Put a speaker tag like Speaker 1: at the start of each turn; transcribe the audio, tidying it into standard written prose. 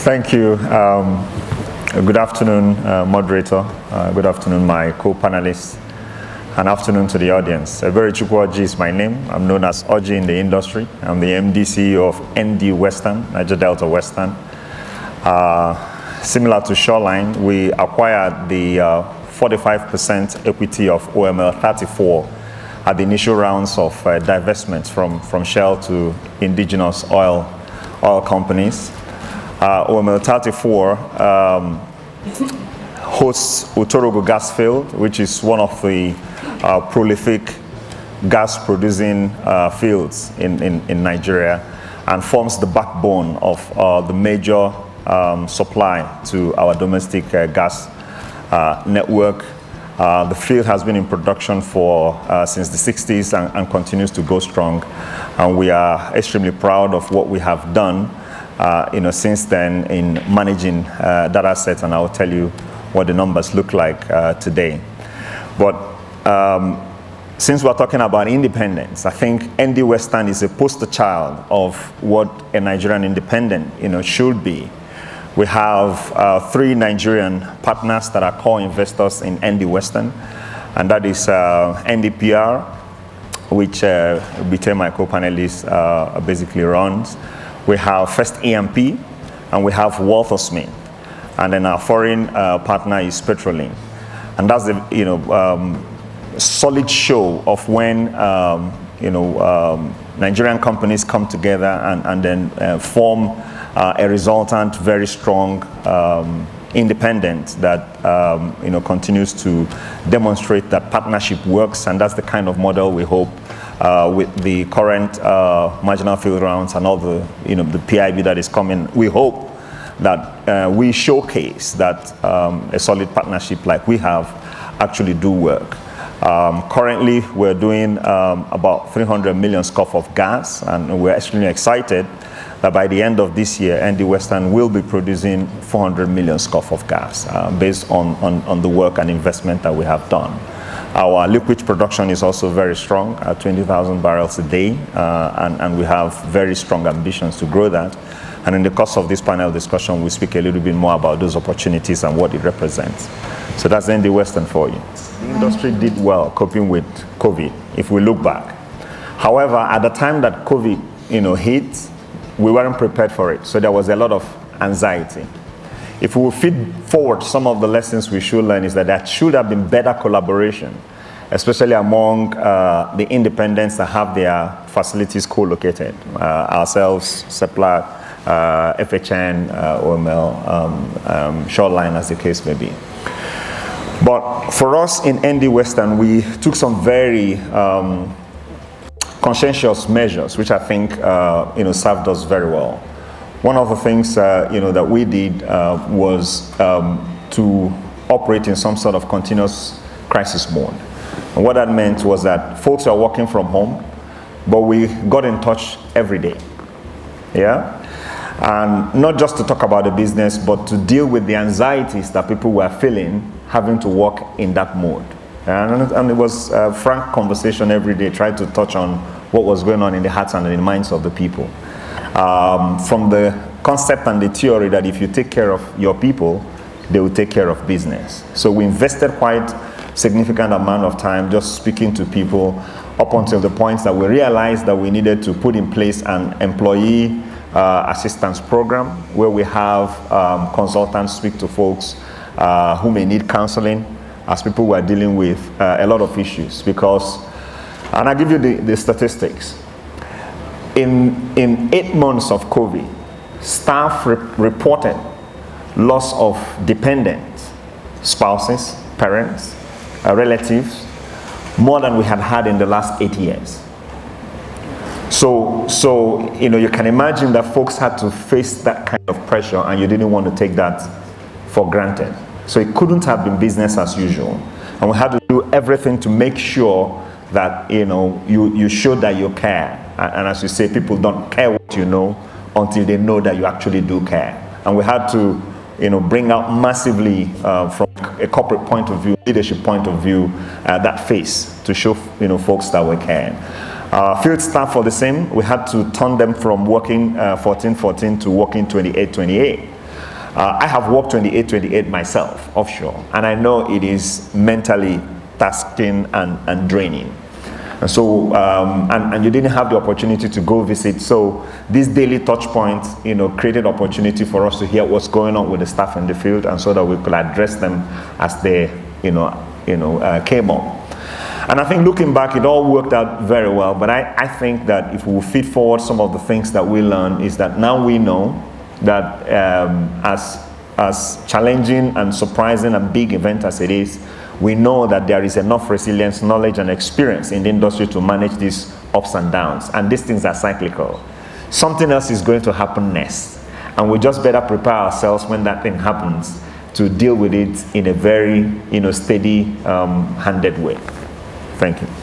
Speaker 1: Thank you. Good afternoon, moderator. Good afternoon, my co-panelists. And afternoon to the audience. Eberechukwu Oji is my name. I'm known as Oji in the industry. I'm the MD CEO of ND Western, Niger Delta Western. Similar to Shoreline, we acquired the 45% equity of OML 34 at the initial rounds of divestments from Shell to indigenous oil companies. OML 34 hosts Utorogo gas field, which is one of the prolific gas-producing fields in Nigeria, and forms the backbone of the major supply to our domestic gas network. The field has been in production for since the 60s and continues to go strong, and we are extremely proud of what we have done since then in managing that asset, and I'll tell you what the numbers look like today. But since we're talking about independence, I think ND Western is a poster child of what a Nigerian independent should be. We have 3 Nigerian partners that are core investors in ND Western, and that is NDPR, which Bite, my co-panelist, basically runs. We have First EMP, and we have Walter Smith, and then our foreign partner is Petrolene, and that's the solid show of when Nigerian companies come together and then form a resultant, very strong independent that continues to demonstrate that partnership works, and that's the kind of model we hope with the current marginal field rounds and all the the PIB that is coming. We hope that we showcase that a solid partnership like we have actually do work. Currently, we're doing about 300 million scf of gas, and we're extremely excited that by the end of this year, ND Western will be producing 400 million scf of gas based on the work and investment that we have done. Our liquid production is also very strong at 20,000 barrels a day, and we have very strong ambitions to grow that. And in the course of this panel discussion, we'll speak a little bit more about those opportunities and what it represents. So that's ND Western for you. The industry did well coping with COVID, if we look back. However, at the time that COVID hit, we weren't prepared for it. So there was a lot of anxiety. If we will feed forward some of the lessons we should learn, is that there should have been better collaboration, especially among the independents that have their facilities co-located. Ourselves, Seplat, FHN, OML, Shoreline, as the case may be. But for us in ND Western, we took some very conscientious measures, which I think served us very well. One of the things that we did was to operate in some sort of continuous crisis mode. And what that meant was that folks are working from home, but we got in touch every day. Yeah? And not just to talk about the business, but to deal with the anxieties that people were feeling having to work in that mode. And it was a frank conversation every day, trying to touch on what was going on in the hearts and in the minds of the people. From the concept and the theory that if you take care of your people, they will take care of business. So we invested quite significant amount of time just speaking to people up until the point that we realized that we needed to put in place an employee assistance program where we have consultants speak to folks who may need counseling as people were dealing with a lot of issues. Because, and I'll give you the statistics. In 8 months of COVID, staff reported loss of dependents, spouses, parents, relatives, more than we had in the last 8 years. So you can imagine that folks had to face that kind of pressure, and you didn't want to take that for granted. So it couldn't have been business as usual, and we had to do everything to make sure that you show that you care. And as you say, people don't care what you know until they know that you actually do care. And we had to bring out massively from a corporate point of view, leadership point of view, that face to show folks that we care. Field staff for the same, we had to turn them from working 14-14 to working 28-28. I have worked 28 myself offshore, and I know it is mentally tasking and draining. And so, and you didn't have the opportunity to go visit. So this daily touch point, created opportunity for us to hear what's going on with the staff in the field, and so that we could address them as they, came up. And I think looking back, it all worked out very well. But I think that if we feed forward some of the things that we learned, is that now we know that as challenging and surprising and big event as it is, we know that there is enough resilience, knowledge, and experience in the industry to manage these ups and downs. And these things are cyclical. Something else is going to happen next. And we just better prepare ourselves when that thing happens to deal with it in a very, steady, handed way. Thank you.